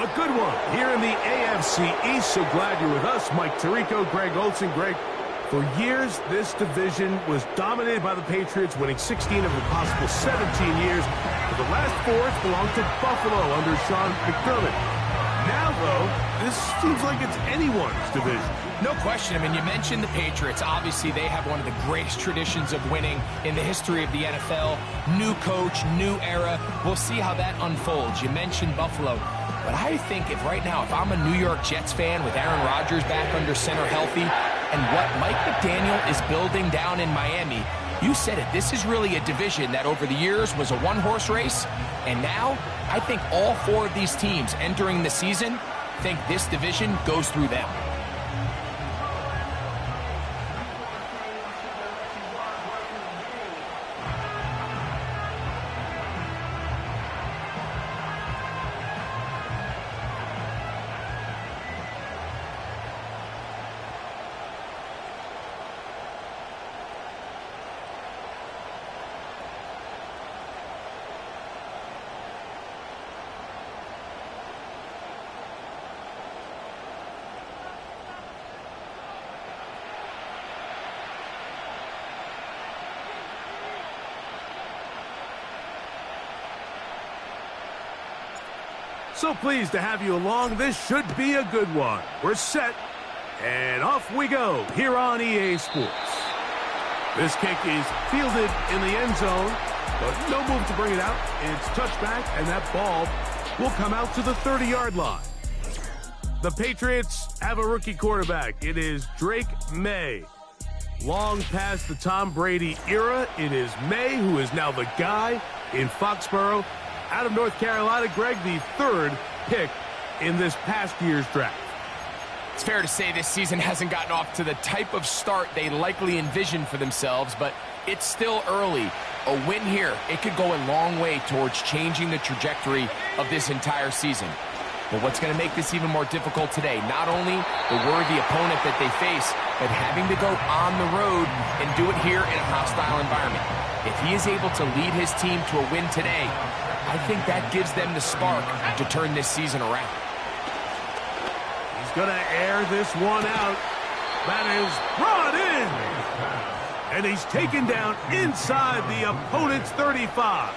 A good one here in the AFC East. So glad you're with us. Mike Tirico, Greg Olsen. Greg, for years, this division was dominated by the Patriots, winning 16 of the possible 17 years. For the last 4, it's belonged to Buffalo under Sean McDermott. Now, though, this seems like it's anyone's division. No question. I mean, you mentioned the Patriots. Obviously, they have one of the greatest traditions of winning in the history of the NFL. New coach, new era. We'll see how that unfolds. You mentioned Buffalo. But I think if I'm a New York Jets fan with Aaron Rodgers back under center healthy, and what Mike McDaniel is building down in Miami, you said it, this is really a division that over the years was a one-horse race, and now I think all 4 of these teams entering the season think this division goes through them. So pleased to have you along. This should be a good one. We're set, and off we go here on EA Sports. This kick is fielded in the end zone, but no move to bring it out. It's touchback, and that ball will come out to the 30-yard line. The Patriots have a rookie quarterback. It is Drake May. Long past the Tom Brady era, it is May who is now the guy in Foxborough. Out of North Carolina, Greg, the 3rd pick in this past year's draft. It's fair to say this season hasn't gotten off to the type of start they likely envisioned for themselves, but it's still early. A win here, it could go a long way towards changing the trajectory of this entire season. But what's going to make this even more difficult today, not only the worthy opponent that they face, but having to go on the road and do it here in a hostile environment. If he is able to lead his team to a win today, I think that gives them the spark to turn this season around. He's going to air this one out. That is brought in. And he's taken down inside the opponent's 35.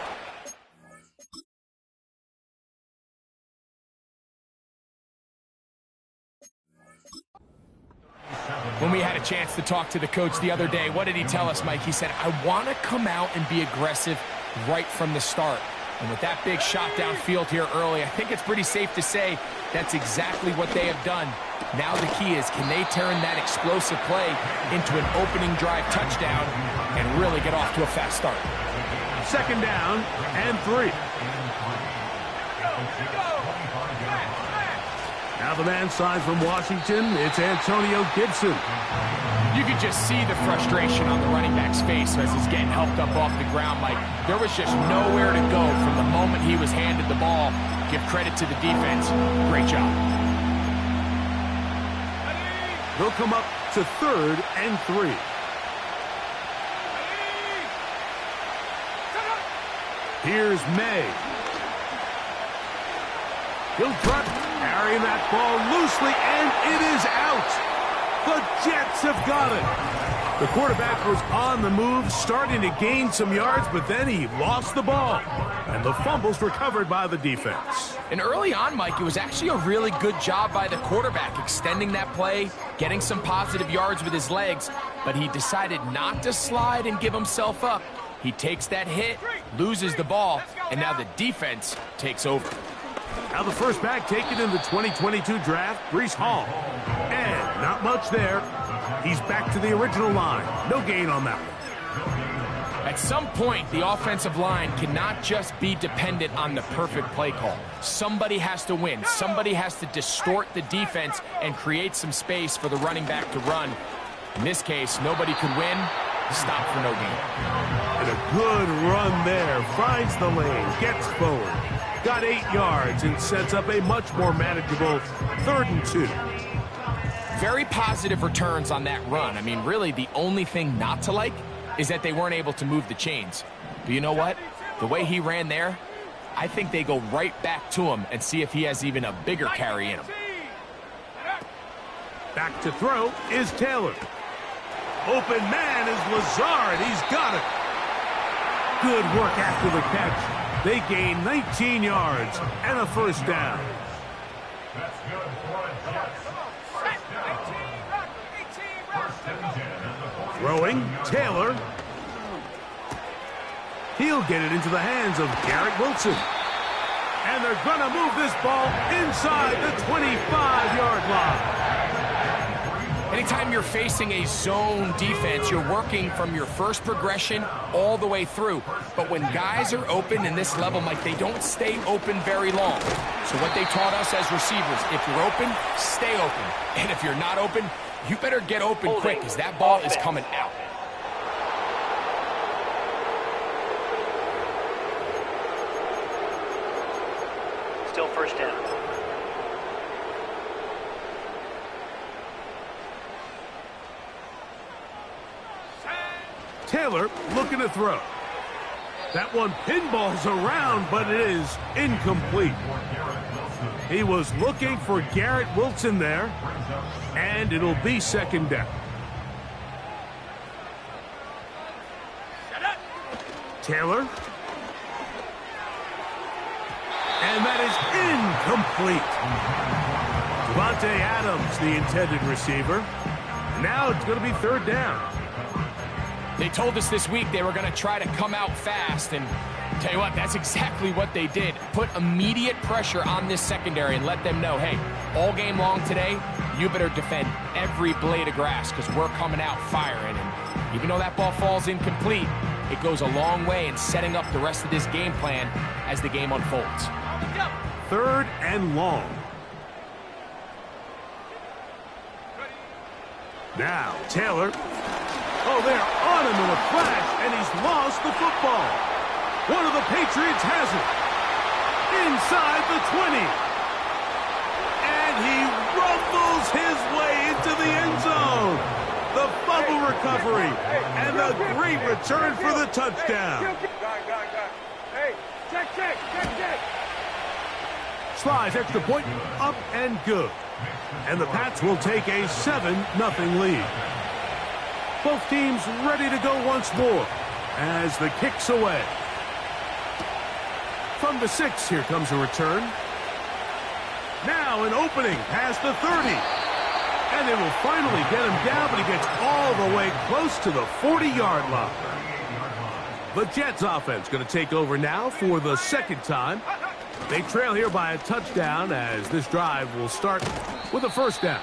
When we had a chance to talk to the coach the other day, what did he tell us, Mike? He said, I want to come out and be aggressive right from the start. And with that big shot downfield here early, I think it's pretty safe to say that's exactly what they have done. Now the key is, can they turn that explosive play into an opening drive touchdown and really get off to a fast start? 2nd down and 3. Now the man signs from Washington. It's Antonio Gibson. You could just see the frustration on the running back's face as he's getting helped up off the ground. Mike, there was just nowhere to go from the moment he was handed the ball. Give credit to the defense. Great job. They'll come up to 3rd and 3. Here's May. He'll try carrying that ball loosely, and it is out. The Jets have got it. The quarterback was on the move, starting to gain some yards, but then he lost the ball. And the fumble's recovered by the defense. And early on, Mike, it was actually a really good job by the quarterback, extending that play, getting some positive yards with his legs, but he decided not to slide and give himself up. He takes that hit, loses the ball, and now the defense takes over. Now the first back taken in the 2022 draft, Breece Hall. And not much there. He's back to the original line. No gain on that one. At some point, the offensive line cannot just be dependent on the perfect play call. Somebody has to win. Somebody has to distort the defense and create some space for the running back to run. In this case, nobody could win. Stop for no gain. And a good run there. Finds the lane. Gets forward. Got 8 yards and sets up a much more manageable 3rd and 2. Very positive returns on that run. I mean, really, the only thing not to like is that they weren't able to move the chains. But you know what? The way he ran there, I think they go right back to him and see if he has even a bigger carry in him. Back to throw is Taylor. Open man is Lazard. He's got it. Good work after the catch. They gain 19 yards and a first down. That's good for a Jets. First down. Throwing, Taylor. He'll get it into the hands of Garrett Wilson. And they're going to move this ball inside the 25-yard line. Anytime you're facing a zone defense, you're working from your first progression all the way through. But when guys are open in this level, Mike, they don't stay open very long. So what they taught us as receivers, if you're open, stay open. And if you're not open, you better get open quick because that ball is coming out. Still first down. Taylor looking to throw. That one pinballs around, but it is incomplete. He was looking for Garrett Wilson there, and it'll be second down. Taylor. And that is incomplete. Devontae Adams, the intended receiver. Now it's going to be third down. They told us this week they were going to try to come out fast, and tell you what, that's exactly what they did. Put immediate pressure on this secondary and let them know, hey, all game long today, you better defend every blade of grass because we're coming out firing. And even though that ball falls incomplete, it goes a long way in setting up the rest of this game plan as the game unfolds. Third and long. Now, Taylor. Oh, they're on him in a flash, and he's lost the football. One of the Patriots has it. Inside the 20. And he rumbles his way into the end zone. The fumble recovery, and the great return for the touchdown. Hey, check. Slides extra point, up and good. And the Pats will take a 7-0 lead. Both teams ready to go once more as the kick's away. From the 6, here comes a return. Now an opening past the 30. And they will finally get him down, but he gets all the way close to the 40-yard line. The Jets offense going to take over now for the second time. They trail here by a touchdown as this drive will start with a first down.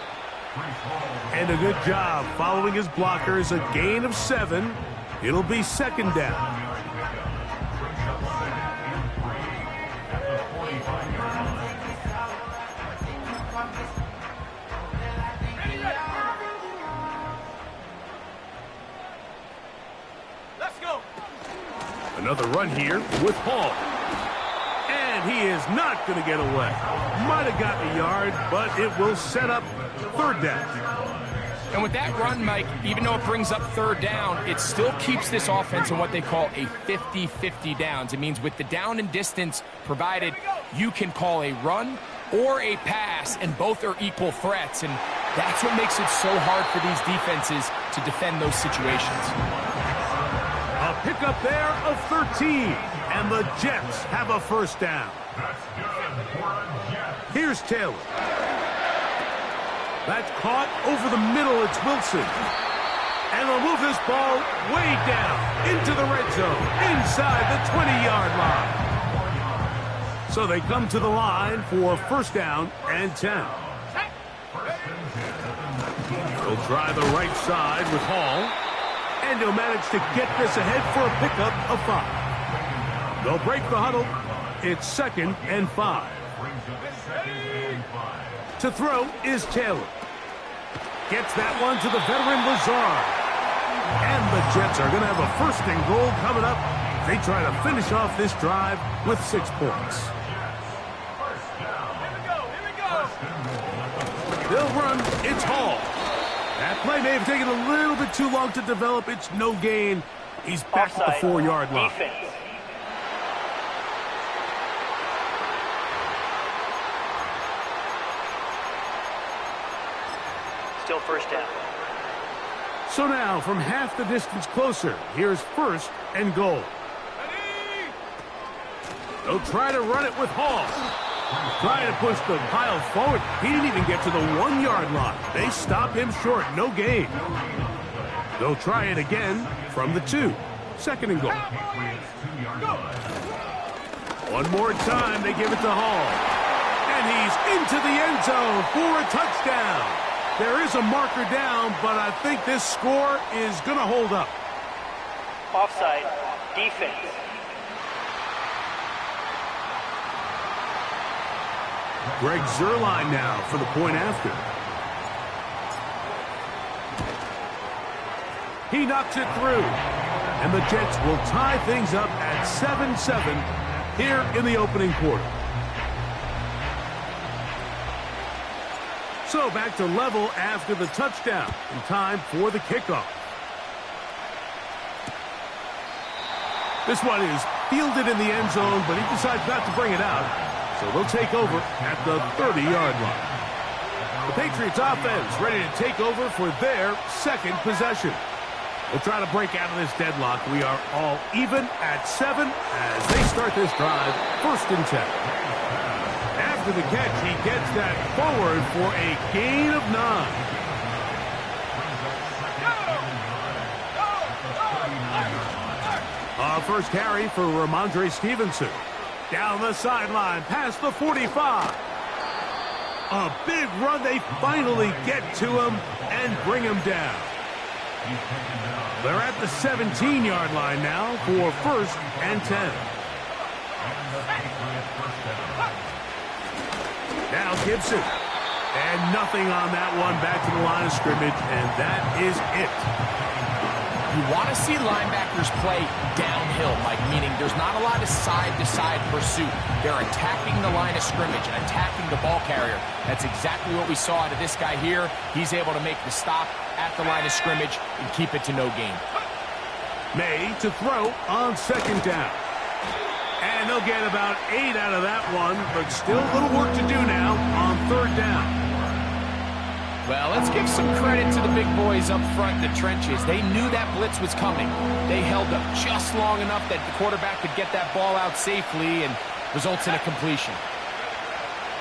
And a good job following his blockers, a gain of 7. It'll be second down. Let's go. Another run here with Hall. And he is not going to get away. Might have gotten a yard, but it will set up third down. And with that run, Mike, even though it brings up third down, it still keeps this offense in what they call a 50-50 downs. It means with the down and distance provided, you can call a run or a pass, and both are equal threats. And that's what makes it so hard for these defenses to defend those situations. A pickup there of 13, and the Jets have a first down. Here's Taylor. That's caught over the middle. It's Wilson. And they'll move this ball way down into the red zone, inside the 20-yard line. So they come to the line for first down and 10. They'll try the right side with Hall. And he'll manage to get this ahead for a pickup of 5. They'll break the huddle. It's second and 5. To throw is Taylor. Gets that one to the veteran Lazard. And the Jets are going to have a first and goal coming up. They try to finish off this drive with 6 points. They'll run. It's Hall. That play may have taken a little bit too long to develop. It's no gain. He's back at the 4-yard line. Defense. Still first down. So now, from half the distance closer, here's 1st and goal. They'll try to run it with Hall. Trying to push the pile forward. He didn't even get to the 1-yard line. They stop him short. No gain. They'll try it again from the 2. 2nd and goal. One more time, they give it to Hall. And he's into the end zone for a touchdown. There is a marker down, but I think this score is going to hold up. Offside. Defense. Greg Zuerlein now for the point after. He knocks it through. And the Jets will tie things up at 7-7 here in the opening quarter. So back to level after the touchdown. In time for the kickoff. This one is fielded in the end zone, but he decides not to bring it out. So they'll take over at the 30-yard line. The Patriots offense ready to take over for their 2nd possession. We'll try to break out of this deadlock. We are all even at 7 as they start this drive, 1st and 10. After the catch, he gets that forward for a gain of 9. First carry for Ramondre Stevenson. Down the sideline, past the 45. A big run. They finally get to him and bring him down. They're at the 17-yard line now for 1st and 10. Now Gibson. And nothing on that one, back to the line of scrimmage, and that is it. You want to see linebackers play downhill, Mike, meaning there's not a lot of side-to-side pursuit. They're attacking the line of scrimmage, attacking the ball carrier. That's exactly what we saw out of this guy here. He's able to make the stop at the line of scrimmage and keep it to no gain. May to throw on 2nd down. And they'll get about 8 out of that one, but still a little work to do now on 3rd down. Well, let's give some credit to the big boys up front in the trenches. They knew that blitz was coming. They held up just long enough that the quarterback could get that ball out safely and results in a completion.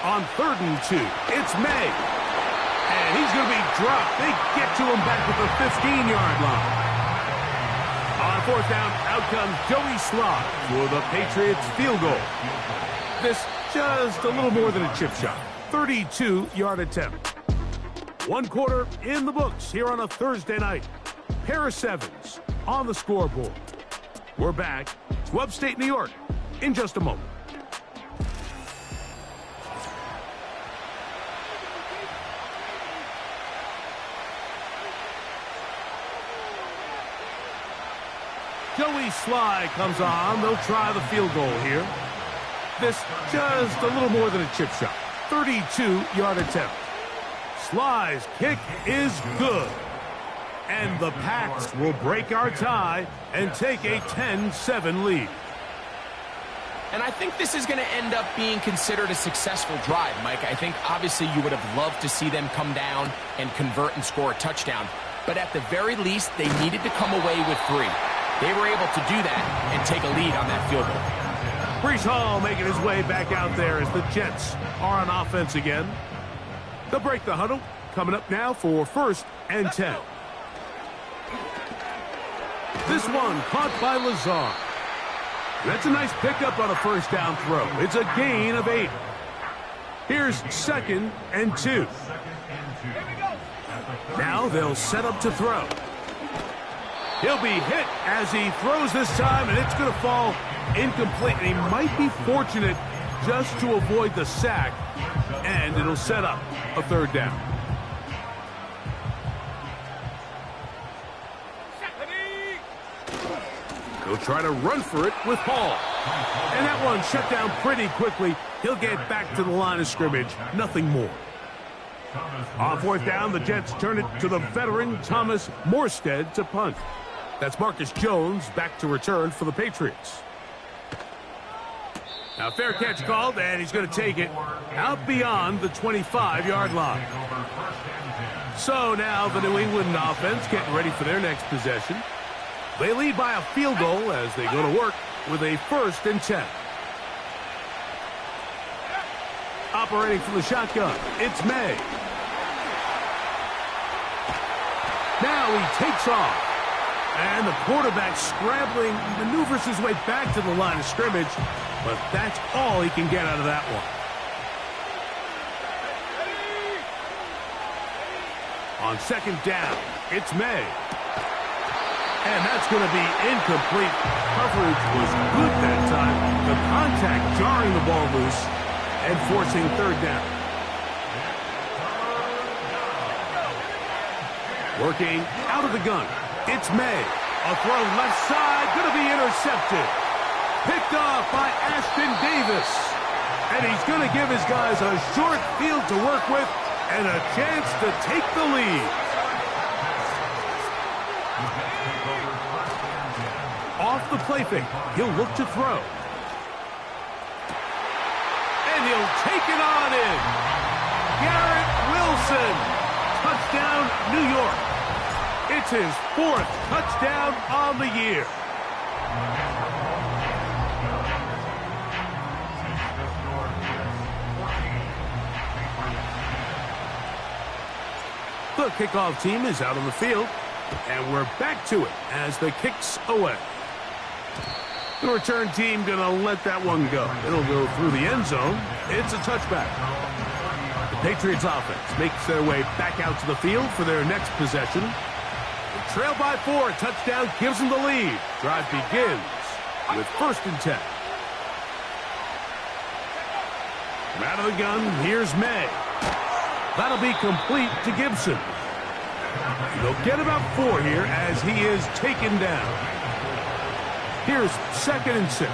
On 3rd and 2, it's May. And he's going to be dropped. They get to him back at the 15-yard line. On 4th down, out comes Joey Slye for the Patriots field goal. This just a little more than a chip shot. 32-yard attempt. 1 quarter in the books here on a Thursday night. Pair of 7s on the scoreboard. We're back to upstate New York in just a moment. Joey Slye comes on. They'll try the field goal here. This just a little more than a chip shot. 32-yard attempt. Slye's kick is good. And the Pats will break our tie and take a 10-7 lead. And I think this is going to end up being considered a successful drive, Mike. I think obviously you would have loved to see them come down and convert and score a touchdown. But at the very least, they needed to come away with 3. They were able to do that and take a lead on that field goal. Breece Hall making his way back out there as the Jets are on offense again. They'll break the huddle. Coming up now for 1st and 10. This one caught by Lazard. That's a nice pickup on a 1st down throw. It's a gain of 8. Here's 2nd and 2. Now they'll set up to throw. He'll be hit as he throws this time, and it's going to fall incomplete. And he might be fortunate just to avoid the sack, and it'll set up a 3rd down. He'll try to run for it with Hall. And that one shut down pretty quickly. He'll get back to the line of scrimmage. Nothing more. On 4th down, the Jets turn it to the veteran Thomas Morstead to punt. That's Marcus Jones back to return for the Patriots. Now fair catch called, and he's going to take it out beyond the 25-yard line. So now the New England offense getting ready for their next possession. They lead by a field goal as they go to work with a 1st and 10. Operating from the shotgun, it's May. Now he takes off. And the quarterback scrambling, maneuvers his way back to the line of scrimmage, but that's all he can get out of that one. On 2nd down, it's May. And that's going to be incomplete. Coverage was good that time. The contact jarring the ball loose and forcing 3rd down. Working out of the gun. It's May. A throw left side, going to be intercepted. Picked off by Ashton Davis. And he's going to give his guys a short field to work with and a chance to take the lead. Off the play fake, he'll look to throw. And he'll take it on in. Garrett Wilson. Touchdown, New York. It's his 4th touchdown on the year. The kickoff team is out on the field, and we're back to it as the kick's away. The return team going to let that one go. It'll go through the end zone. It's a touchback. The Patriots offense makes their way back out to the field for their next possession. They trail by 4. Touchdown gives them the lead. Drive begins with 1st and 10. From out of the gun, here's May. That'll be complete to Gibson. They'll get about 4 here as he is taken down. Here's 2nd and 6.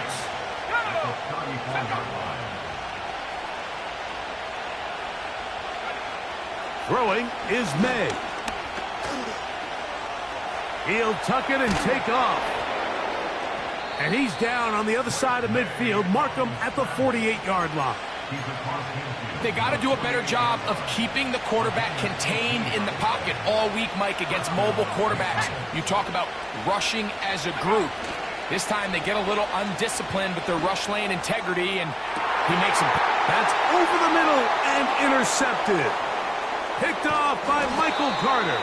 Throwing is May. He'll tuck it and take off. And he's down on the other side of midfield. Mark him at the 48-yard line. They got to do a better job of keeping the quarterback contained in the pocket all week, Mike, against mobile quarterbacks. You talk about rushing as a group. This time they get a little undisciplined with their rush lane integrity, and he makes them. That's over the middle and intercepted. Picked off by Michael Carter.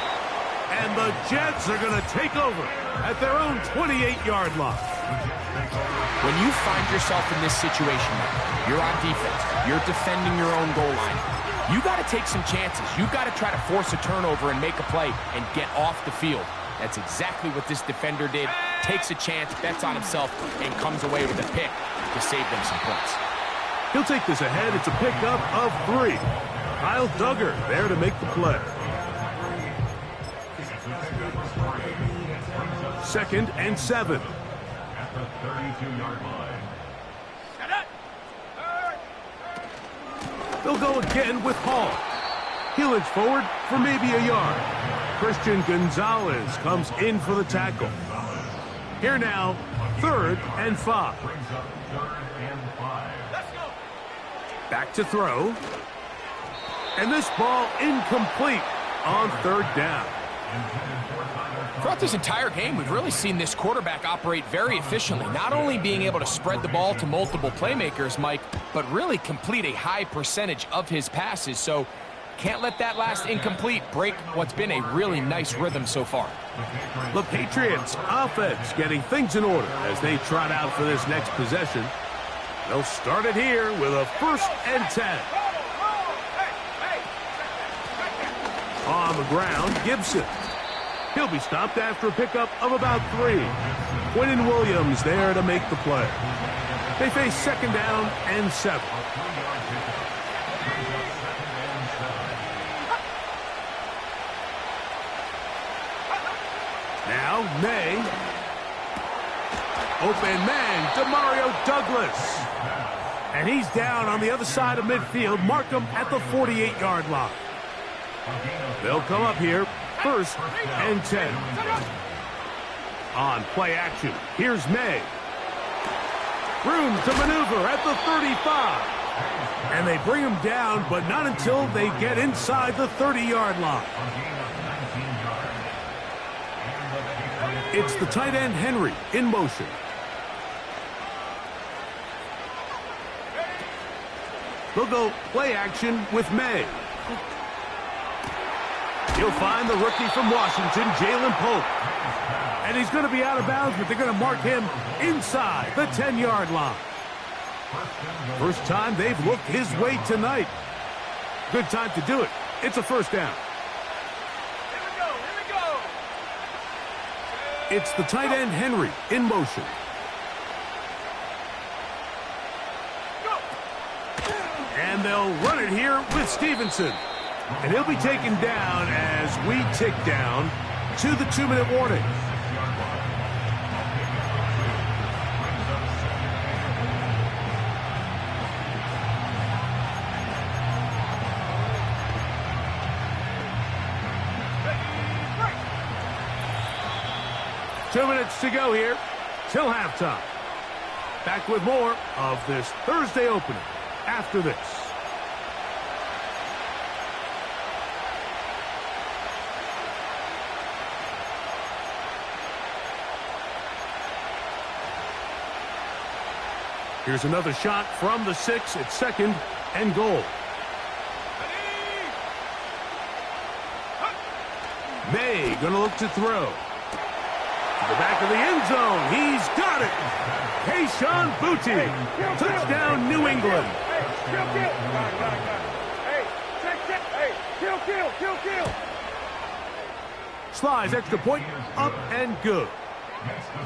And the Jets are going to take over at their own 28-yard line. When you find yourself in this situation, you're on defense, you're defending your own goal line, you got to take some chances. You got to try to force a turnover and make a play and get off the field. That's exactly what this defender did. Takes a chance, bets on himself, and comes away with a pick to save them some points. He'll take this ahead. It's a pickup of 3. Kyle Duggar there to make the play. 2nd and 7. At the 32-yard line. They'll go again with Hall. He'll inch forward for maybe a yard. Christian Gonzalez comes in for the tackle. Here now, 3rd and 5. Back to throw. And this ball incomplete on 3rd down. Throughout this entire game, we've really seen this quarterback operate very efficiently, not only being able to spread the ball to multiple playmakers, Mike, but really complete a high percentage of his passes. So can't let that last incomplete break what's been a really nice rhythm so far. The Patriots offense getting things in order as they trot out for this next possession. They'll start it here with a 1st and 10. On the ground, Gibson. He'll be stopped after a pickup of about 3. Quinton Williams there to make the play. They face 2nd down and 7. Now, May. Open man, Demario Douglas. And he's down on the other side of midfield. Mark him at the 48-yard line. They'll come up here, 1st and 10. On play action, here's May. Room to maneuver at the 35. And they bring him down, but not until they get inside the 30-yard line. It's the tight end, Henry, in motion. They'll go play action with May. He'll find the rookie from Washington, Jalen Pope. And he's going to be out of bounds, but they're going to mark him inside the 10-yard line. First time they've looked his way tonight. Good time to do it. It's a first down. Here we go. It's the tight end, Henry, in motion. And they'll run it here with Stevenson. And he'll be taken down as we tick down to the 2-minute warning. Ready, 2 minutes to go here till halftime. Back with more of this Thursday opening after this. Here's another shot from the 6 at 2nd and goal. May gonna look to throw. To the back of the end zone. He's got it. Kayshon Boutte. Touchdown, New England. Kill. Slides extra point, up and good.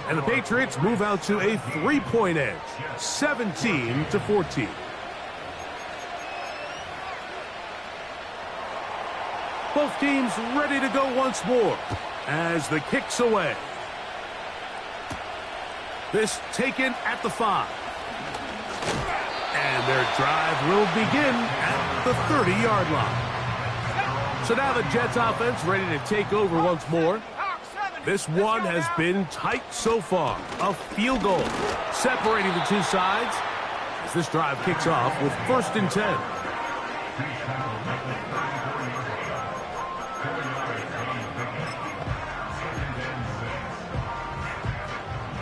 And the Patriots move out to a 3-point edge, 17-14. Both teams ready to go once more as the kick's away. This taken at the 5. And their drive will begin at the 30-yard line. So now the Jets offense ready to take over once more. This one has been tight so far. A field goal separating the two sides as this drive kicks off with 1st and 10.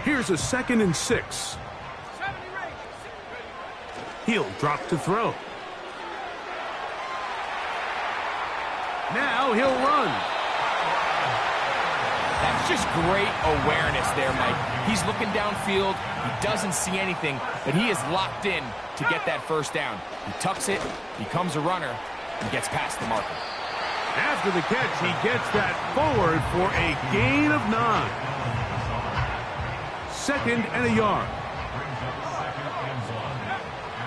Here's a 2nd and 6. He'll drop to throw. Now he'll run. That's just great awareness there, Mike. He's looking downfield. He doesn't see anything, but he is locked in to get that first down. He tucks it, becomes a runner, and gets past the marker. After the catch, he gets that forward for a gain of 9. 2nd and a yard.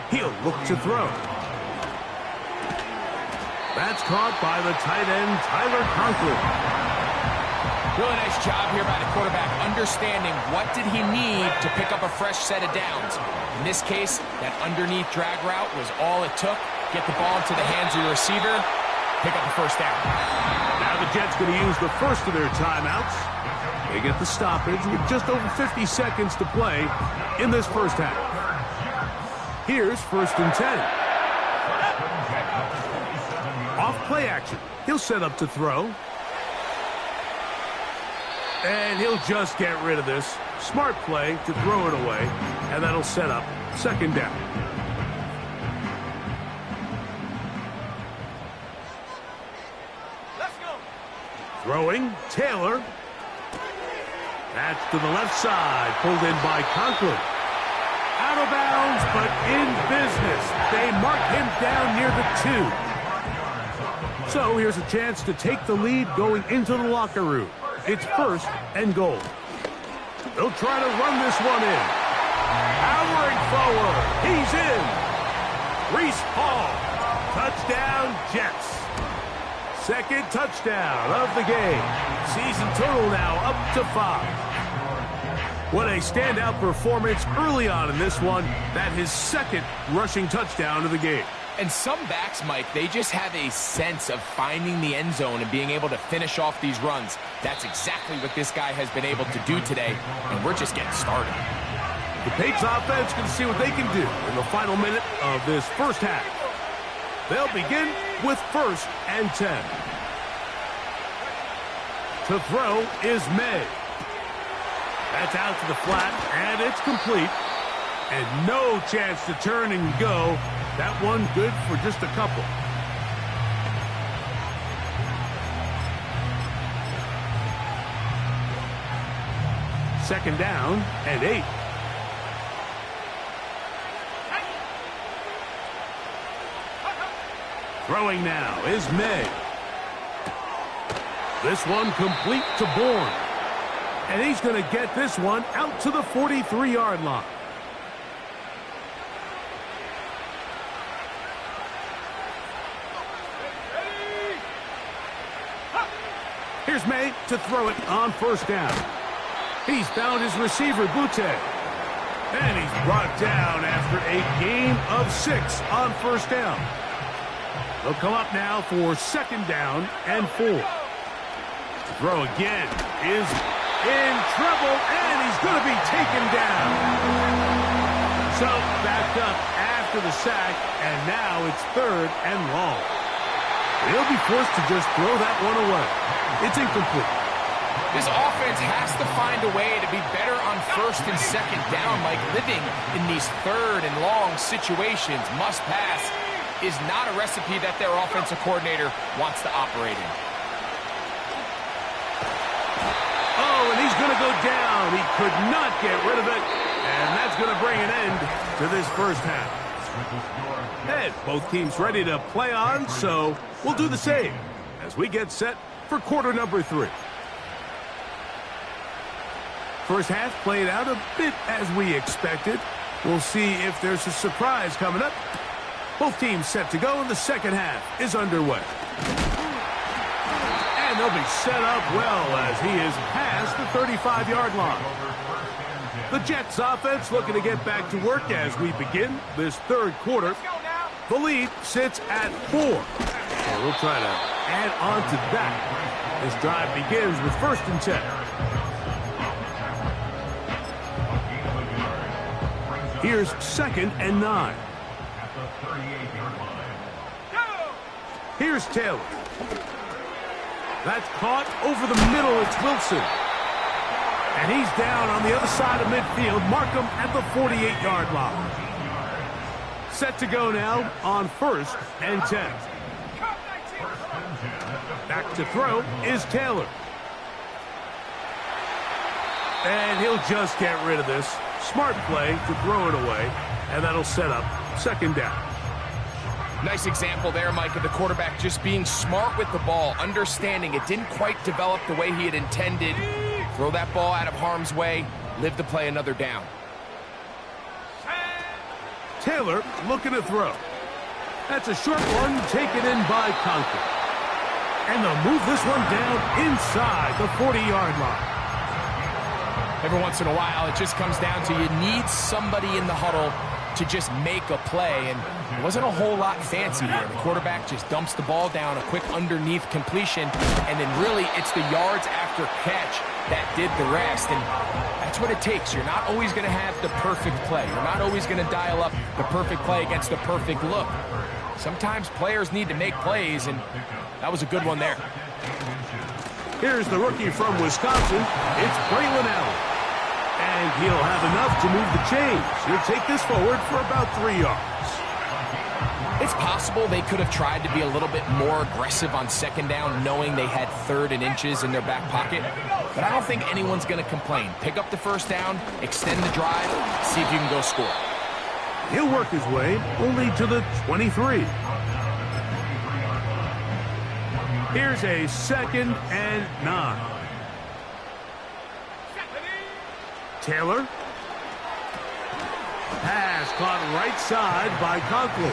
He'll look to throw. That's caught by the tight end, Tyler Conklin. Really nice job here by the quarterback, understanding what did he need to pick up a fresh set of downs. In this case, that underneath drag route was all it took. Get the ball into the hands of the receiver, pick up the first down. Now the Jets going to use the first of their timeouts. They get the stoppage with just over 50 seconds to play in this first half. Here's 1st and 10. Off play action. He'll set up to throw. And he'll just get rid of this. Smart play to throw it away. And that'll set up 2nd down. Let's go. Throwing, Taylor. That's to the left side. Pulled in by Conklin. Out of bounds, but in business. They mark him down near the 2. So here's a chance to take the lead going into the locker room. It's 1st and goal. They'll try to run this one in. Powering forward. He's in. Reese Hall. Touchdown, Jets. 2nd touchdown of the game. Season total now up to 5. What a standout performance early on in this one. That his 2nd rushing touchdown of the game. And some backs, Mike, they just have a sense of finding the end zone and being able to finish off these runs. That's exactly what this guy has been able to do today, and we're just getting started. The Patriots offense can see what they can do in the final minute of this first half. They'll begin with 1st and 10. To throw is May. That's out to the flat, and it's complete. And no chance to turn and go. That one good for just a couple. Second down and 8. Throwing now is May. This one complete to Bourne. And he's going to get this one out to the 43-yard line. Here's May to throw it on 1st down. He's found his receiver, Butte. And he's brought down after a gain of 6 on 1st down. They'll come up now for 2nd down and 4. To throw again is in trouble, and he's going to be taken down. So backed up after the sack, and now it's 3rd and long. He'll be forced to just throw that one away. It's incomplete. This offense has to find a way to be better on 1st and 2nd down, like living in these 3rd and long situations. Must pass is not a recipe that their offensive coordinator wants to operate in. Oh, and he's going to go down. He could not get rid of it, and that's going to bring an end to this 1st half. And both teams ready to play on, so we'll do the same as we get set for quarter number 3. First half played out a bit as we expected. We'll see if there's a surprise coming up. Both teams set to go, and the 2nd half is underway. And they'll be set up well as he is past the 35-yard line. The Jets offense looking to get back to work as we begin this 3rd quarter. The lead sits at 4. So we'll try to add on to that. This drive begins with 1st and 10. Here's 2nd and 9. Here's Taylor. That's caught over the middle. It's Wilson. And he's down on the other side of midfield. Markham at the 48-yard line. Set to go now on 1st and 10. Back to throw is Taylor. And he'll just get rid of this. Smart play to throw it away. And that'll set up 2nd down. Nice example there, Mike, of the quarterback just being smart with the ball, understanding it didn't quite develop the way he had intended. Throw that ball out of harm's way, live to play another down. Taylor looking to throw. That's a short one taken in by Conklin. And they'll move this one down inside the 40-yard line. Every once in a while, it just comes down to you need somebody in the huddle to just make a play, and it wasn't a whole lot fancy here. The quarterback just dumps the ball down, a quick underneath completion, and then really it's the yards after catch that did the rest, and that's what it takes. You're not always going to have the perfect play. You're not always going to dial up the perfect play against the perfect look. Sometimes players need to make plays, and that was a good one there. Here's the rookie from Wisconsin. It's Braylon Allen. And he'll have enough to move the chains. He'll take this forward for about 3 yards. It's possible they could have tried to be a little bit more aggressive on 2nd down, knowing they had 3rd and inches in their back pocket. But I don't think anyone's going to complain. Pick up the 1st down, extend the drive, see if you can go score. He'll work his way only to the 23. Here's a 2nd and 9. Taylor. Pass caught right side by Conklin.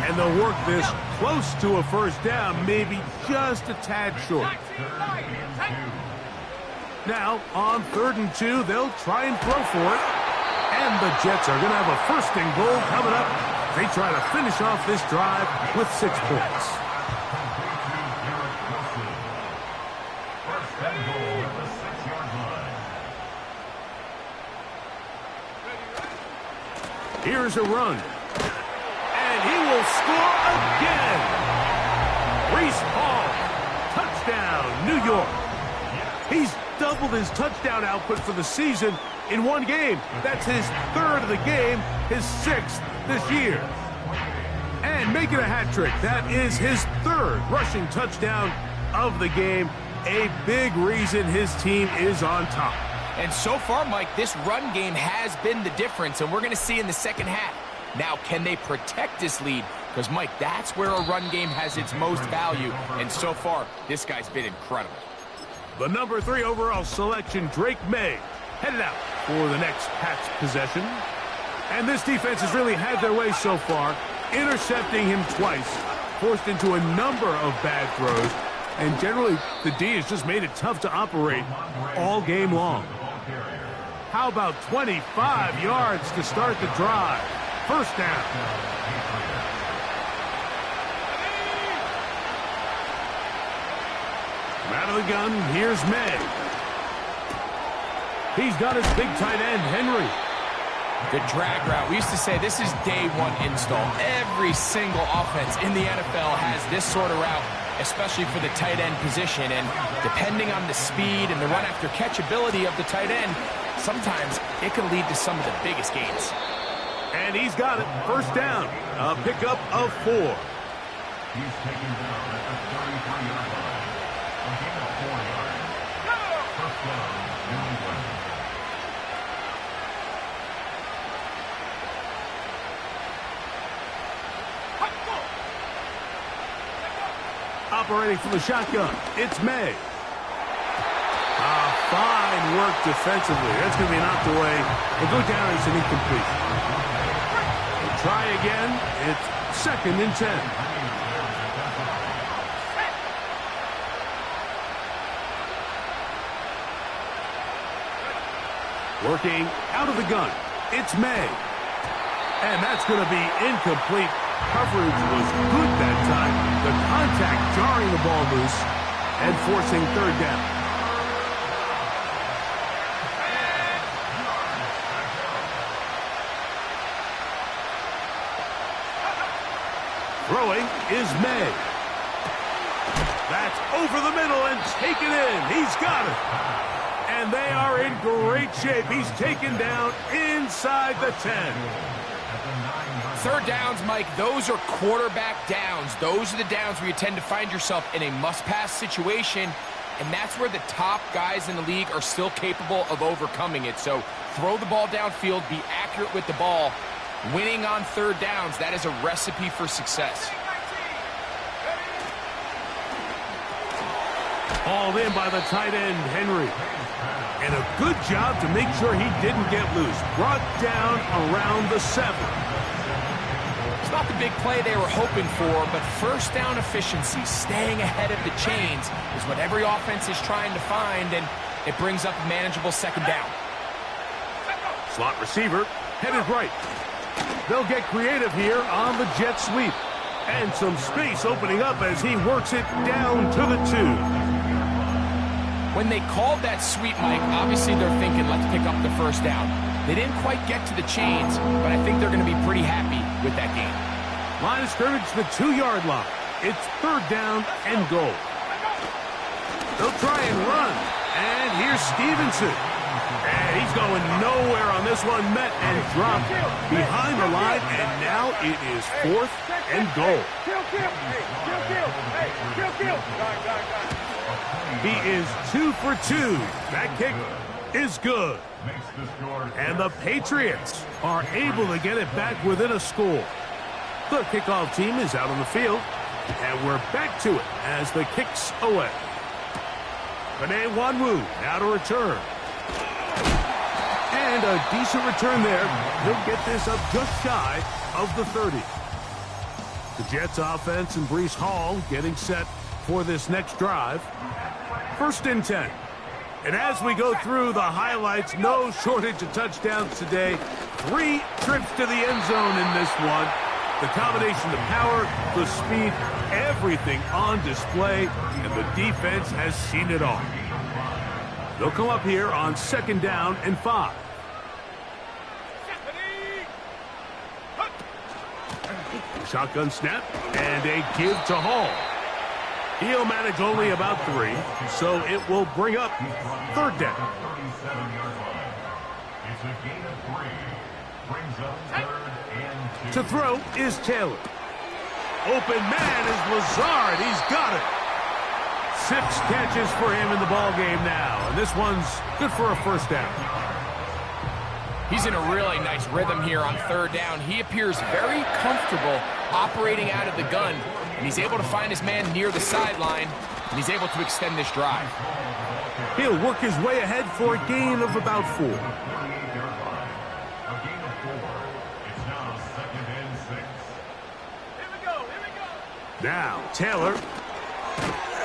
And they'll work this close to a 1st down, maybe just a tad short. Now, on 3rd and 2, they'll try and throw for it. And the Jets are going to have a 1st and goal coming up. They try to finish off this drive with 6 points. Here's a run. And he will score again. Breece Hall, touchdown, New York. He's doubled his touchdown output for the season in one game. That's his third of the game, his sixth this year. And making a hat trick, that is his third rushing touchdown of the game. A big reason his team is on top. And so far, Mike, this run game has been the difference, and we're going to see in the second half. Now, can they protect this lead? Because, Mike, that's where a run game has its most value, and so far, this guy's been incredible. The number 3 overall selection, Drake May, headed out for the next Pats possession. And this defense has really had their way so far, intercepting him twice, forced into a number of bad throws, and generally, the D has just made it tough to operate all game long. How about 25 yards to start the drive? First down. Out of the gun, here's May. He's got his big tight end, Henry. The drag route. We used to say this is day one install. Every single offense in the NFL has this sort of route, especially for the tight end position. And depending on the speed and the run after catch ability of the tight end, sometimes it can lead to some of the biggest gains. And he's got it. First down. A pickup of 4. He's taken down at the 33-yard line. A gain of 4 yards. First down, New England. Operating from the shotgun, it's May. Fine work defensively. That's going to be knocked away. It'll go down as an incomplete. We'll try again. It's 2nd and 10. Working out of the gun, it's May. And that's going to be incomplete. Coverage was good that time. The contact jarring the ball loose and forcing 3rd down. Throwing is May. That's over the middle and taken in. He's got it. And they are in great shape. He's taken down inside the 10. 3rd downs, Mike, those are quarterback downs. Those are the downs where you tend to find yourself in a must-pass situation, and that's where the top guys in the league are still capable of overcoming it. So throw the ball downfield, be accurate with the ball. Winning on 3rd downs, that is a recipe for success. Hauled in by the tight end, Henry. And a good job to make sure he didn't get loose. Brought down around the 7. It's not the big play they were hoping for, but first down efficiency, staying ahead of the chains, is what every offense is trying to find, and it brings up a manageable 2nd down. Slot receiver, headed right. They'll get creative here on the jet sweep. And some space opening up as he works it down to the 2. When they called that sweep, Mike, obviously they're thinking, let's pick up the 1st down. They didn't quite get to the chains, but I think they're going to be pretty happy with that game. Line of scrimmage to the 2-yard line. It's 3rd down and goal. They'll try and run. And here's Stevenson. And he's going nowhere on this one. Met and dropped behind the line. And now it is 4th and goal. He is 2 for 2. That kick is good. And the Patriots are able to get it back within a score. The kickoff team is out on the field. And we're back to it as the kick's away. Panay Wanwu now to return. And a decent return there. He'll get this up just shy of the 30. The Jets offense and Breece Hall getting set for this next drive. 1st and 10. And as we go through the highlights, no shortage of touchdowns today. 3 trips to the end zone in this one. The combination of power, the speed, everything on display, and the defense has seen it all. They'll come up here on 2nd down and 5. shotgun snap and a give to Hall. He'll manage only about 3, so it will bring up 3rd down. It's a gain of 3. Brings up 3rd and 2. To throw is Taylor. Open man is Lazard. He's got it. 6 catches for him in the ball game now, and this one's good for a 1st down. He's in a really nice rhythm here on 3rd down. He appears very comfortable operating out of the gun, and he's able to find his man near the sideline, and he's able to extend this drive. He'll work his way ahead for a gain of about 4. A gain of 4. It's now 2nd and 6. Here we go. Now, Taylor.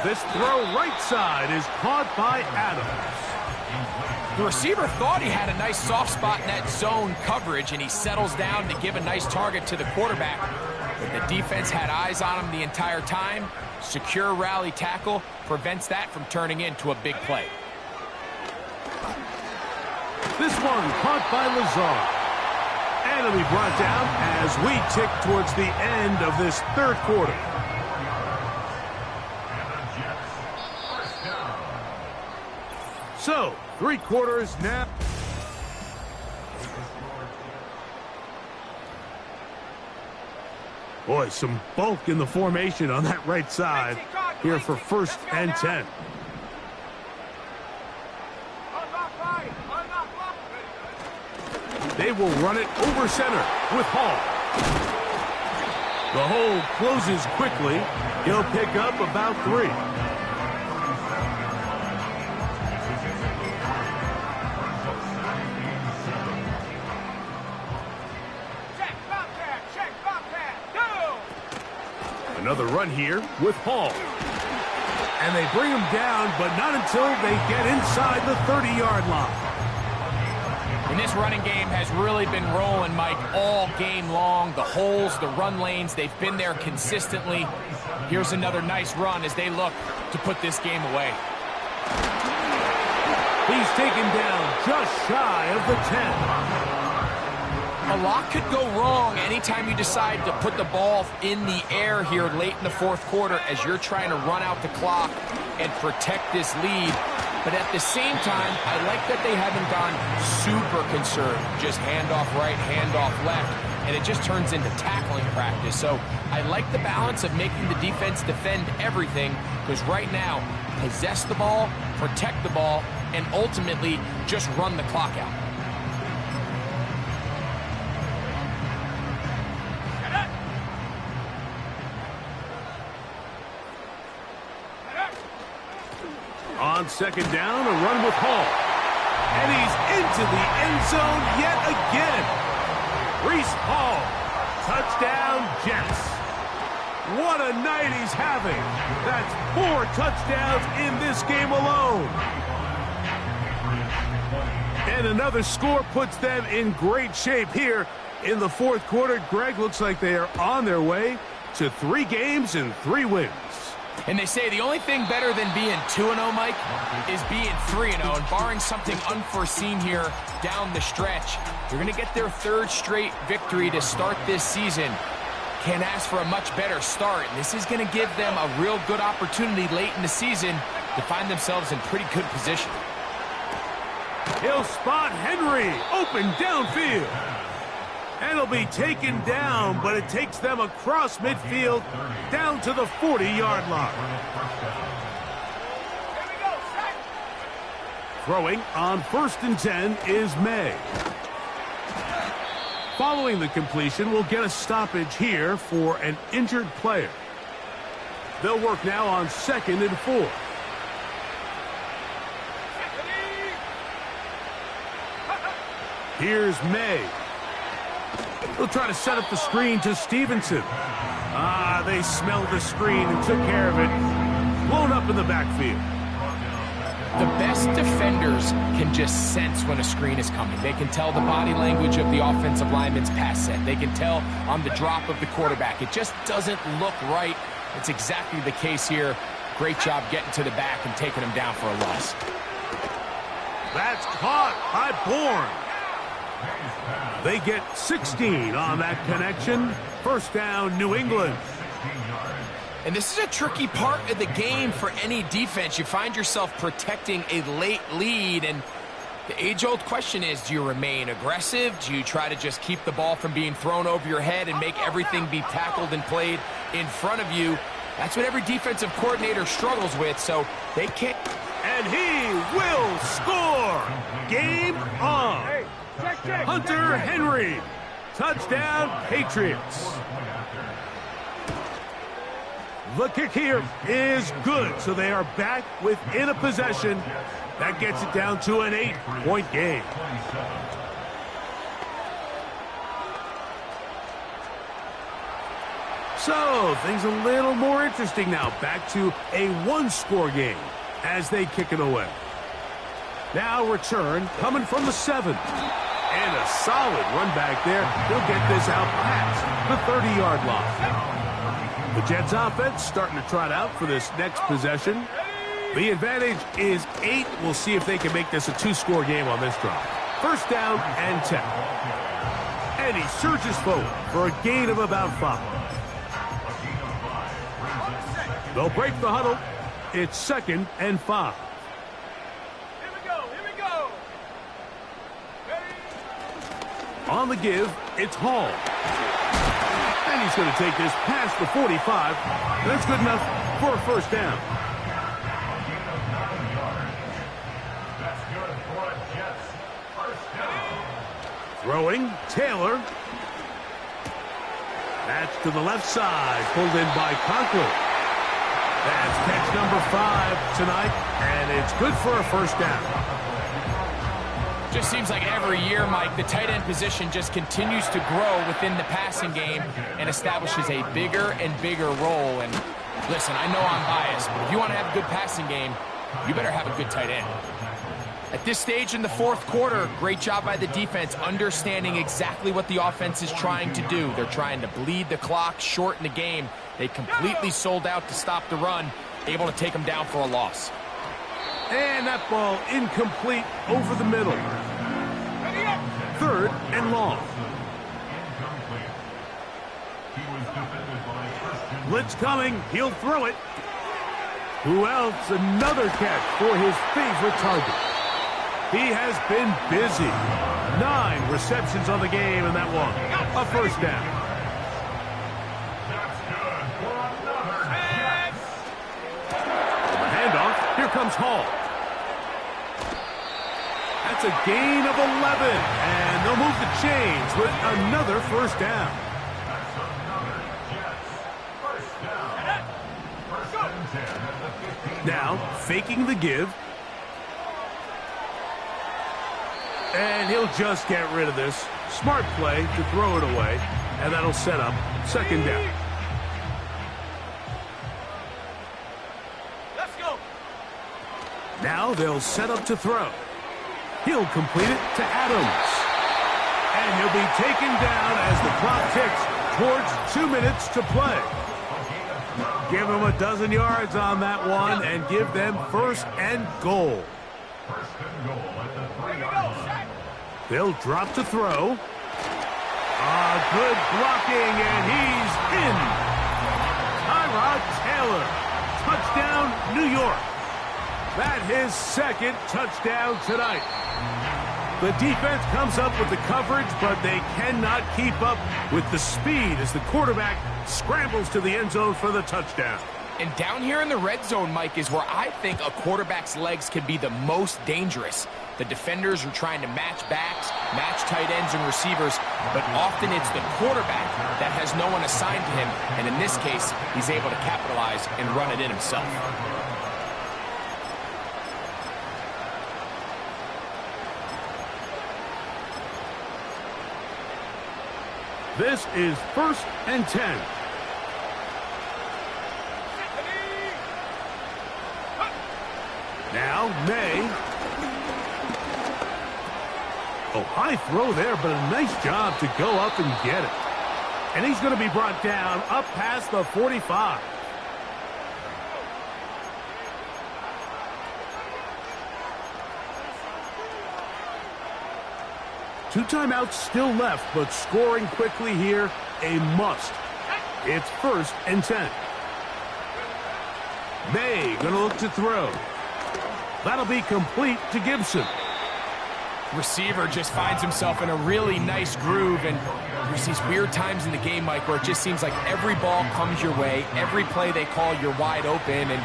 This throw right side is caught by Adams. The receiver thought he had a nice soft spot in that zone coverage, and he settles down to give a nice target to the quarterback. But the defense had eyes on him the entire time. Secure rally tackle prevents that from turning into a big play. This one caught by Lazard. And it'll be brought down as we tick towards the end of this 3rd quarter. So, 3 quarters now. Boy, some bulk in the formation on that right side here for 1st and 10. They will run it over center with Hall. The hole closes quickly. He'll pick up about 3. Another run here with Hall. And they bring him down, but not until they get inside the 30-yard line. And this running game has really been rolling, Mike, all game long. The holes, the run lanes, they've been there consistently. Here's another nice run as they look to put this game away. He's taken down just shy of the 10. A lot could go wrong anytime you decide to put the ball in the air here late in the 4th quarter as you're trying to run out the clock and protect this lead. But at the same time, I like that they haven't gone super conservative. Just handoff right, handoff left, and it just turns into tackling practice. So I like the balance of making the defense defend everything, because right now, possess the ball, protect the ball, and ultimately just run the clock out. On 2nd down, a run with Hall. And he's into the end zone yet again. Reese Hall, touchdown Jets. What a night he's having. That's 4 touchdowns in this game alone. And another score puts them in great shape here in the 4th quarter. Greg, looks like they are on their way to 3 games and 3 wins. And they say the only thing better than being 2-0, Mike, is being 3-0. And barring something unforeseen here down the stretch, they're going to get their 3rd straight victory to start this season. Can't ask for a much better start. And this is going to give them a real good opportunity late in the season to find themselves in pretty good position. He'll spot Henry open downfield. And he'll be taken down, but it takes them across midfield down to the 40-yard line. Throwing on 1st and 10 is May. Following the completion, we'll get a stoppage here for an injured player. They'll work now on 2nd and 4. Here's May. They'll try to set up the screen to Stevenson. They smelled the screen and took care of it. Blown up in the backfield. The best defenders can just sense when a screen is coming. They can tell the body language of the offensive lineman's pass set. They can tell on the drop of the quarterback. It just doesn't look right. It's exactly the case here. Great job getting to the back and taking him down for a loss. That's caught by Bourne. They get 16 on that connection. First down, New England. And this is a tricky part of the game for any defense. You find yourself protecting a late lead, and the age-old question is, do you remain aggressive? Do you try to just keep the ball from being thrown over your head and make everything be tackled and played in front of you? That's what every defensive coordinator struggles with, so they can't. And he will score. Game on. Hunter Henry. Touchdown, Patriots. The kick here is good, so they are back within a possession. That gets it down to an 8-point game. So, things a little more interesting now. Back to a one-score game as they kick it away. Now return coming from the 7. And a solid run back there. He'll get this out past the 30-yard line. The Jets offense starting to trot out for this next possession. The advantage is 8. We'll see if they can make this a 2-score game on this drive. First down and 10. And he surges forward for a gain of about 5. They'll break the huddle. It's 2nd and 5. Here we go. Here we go. Ready? On the give, it's Hall. And he's going to take this past the 45. That's good enough for a first down. That's good for a Jets first down. Throwing, Taylor. That's to the left side, pulled in by Conklin. That's catch number 5 tonight, and it's good for a first down. Just seems like every year, Mike, the tight end position just continues to grow within the passing game and establishes a bigger and bigger role. And listen, I know I'm biased, but if you want to have a good passing game, you better have a good tight end. At this stage in the fourth quarter, great job by the defense understanding exactly what the offense is trying to do. They're trying to bleed the clock, shorten the game. They completely sold out to stop the run, able to take them down for a loss. And that ball incomplete over the middle. 3rd and long. Blitz coming. He'll throw it. Who else? Another catch for his favorite target. He has been busy. 9 receptions on the game, and that one, a first down. On the handoff, here comes Hall. That's a gain of 11, and they'll move the chains with another first down. Now, faking the give. And he'll just get rid of this. Smart play to throw it away, and that'll set up 2nd down. Let's go. Now they'll set up to throw. He'll complete it to Adams. And he'll be taken down as the clock ticks towards 2 minutes to play. Give them a dozen yards on that one and give them 1st and goal. First and goal at the 3-yard line. They'll drop to throw. Good blocking, and he's in. Tyrod Taylor. Touchdown, New York. That's his 2nd touchdown tonight. The defense comes up with the coverage, but they cannot keep up with the speed as the quarterback scrambles to the end zone for the touchdown. And down here in the red zone, Mike, is where I think a quarterback's legs can be the most dangerous. The defenders are trying to match backs, match tight ends and receivers, but often it's the quarterback that has no one assigned to him, and in this case, he's able to capitalize and run it in himself. This is 1st and 10. Now, May. Oh, high throw there, but a nice job to go up and get it. And he's going to be brought down up past the 45. 2 timeouts still left, but scoring quickly here, a must. It's 1st and 10. May going to look to throw. That'll be complete to Gibson. Receiver just finds himself in a really nice groove, and there's these weird times in the game, Mike, where it just seems like every ball comes your way, every play they call, you're wide open, and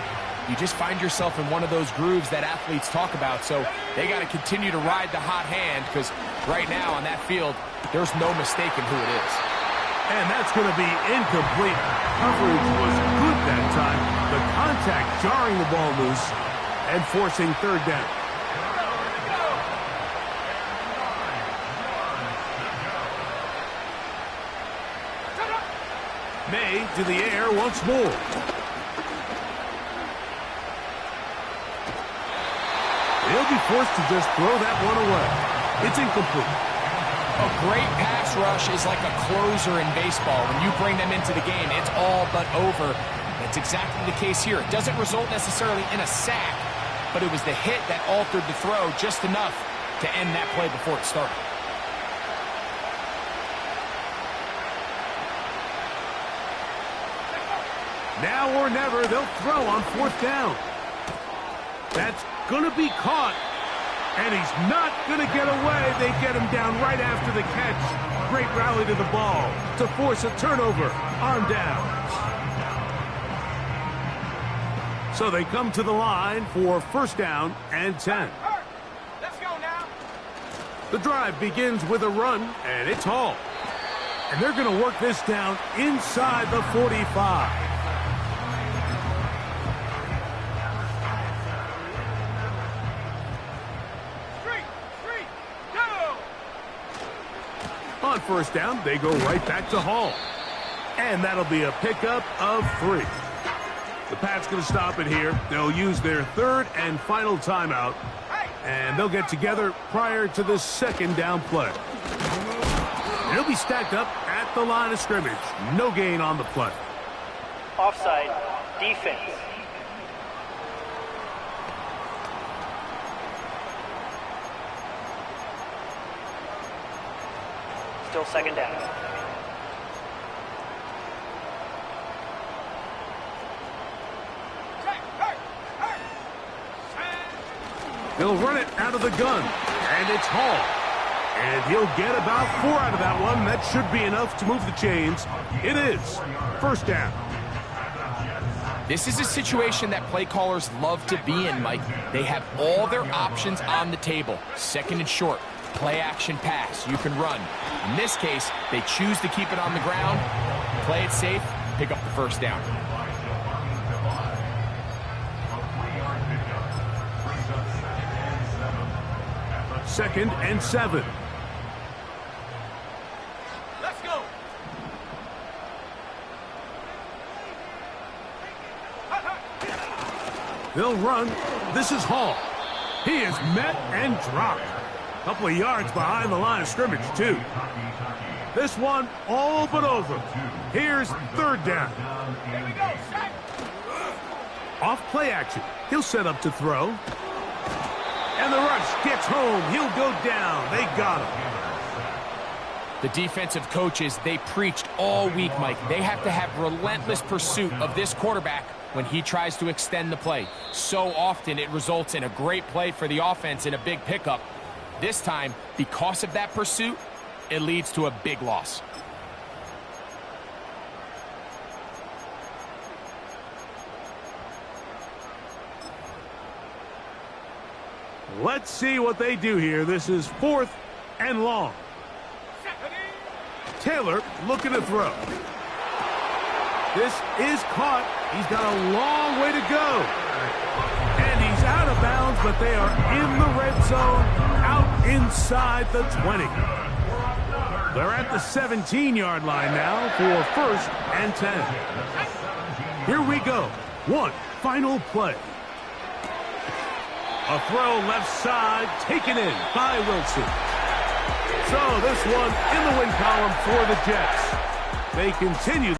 you just find yourself in one of those grooves that athletes talk about. So they got to continue to ride the hot hand, because right now on that field, there's no mistaking who it is. And that's going to be incomplete. Coverage was good that time. The contact jarring the ball loose and forcing 3rd down. May to the air once more. They'll be forced to just throw that one away. It's incomplete. A great pass rush is like a closer in baseball. When you bring them into the game, it's all but over. That's exactly the case here. It doesn't result necessarily in a sack, but it was the hit that altered the throw just enough to end that play before it started. Now or never, they'll throw on 4th down. That's going to be caught. And he's not going to get away. They get him down right after the catch. Great rally to the ball to force a turnover on downs. So they come to the line for 1st down and 10. Let's go now. The drive begins with a run, and it's Hall. And they're going to work this down inside the 45. On 1st down, they go right back to Hall. And that'll be a pickup of 3. The Pats going to stop it here. They'll use their 3rd and final timeout. And they'll get together prior to the 2nd down play. They'll be stacked up at the line of scrimmage. No gain on the play. Offside. Defense. Still 2nd down. They'll run it out of the gun, and it's Hall. And he'll get about 4 out of that one. That should be enough to move the chains. It is 1st down. This is a situation that play callers love to be in, Mike. They have all their options on the table. 2nd and short. Play action pass. You can run. In this case, they choose to keep it on the ground, play it safe, pick up the 1st down. Second and 7. Let's go. They'll run. This is Hall. He is met and dropped. A couple of yards behind the line of scrimmage, too. This one all but over. Here's 3rd down. Here we go. Set. Off play action. He'll set up to throw. And the rush gets home. He'll go down. They got him. The defensive coaches, they preached all week, Mike. They have to have relentless pursuit of this quarterback when he tries to extend the play. So often it results in a great play for the offense and a big pickup. This time, because of that pursuit, it leads to a big loss. Let's see what they do here. This is 4th and long. Taylor looking to throw. This is caught. He's got a long way to go. And he's out of bounds, but they are in the red zone, out inside the 20. They're at the 17-yard line now for 1st and 10. Here we go. One final play. A throw left side, taken in by Wilson. So this one in the win column for the Jets. They continue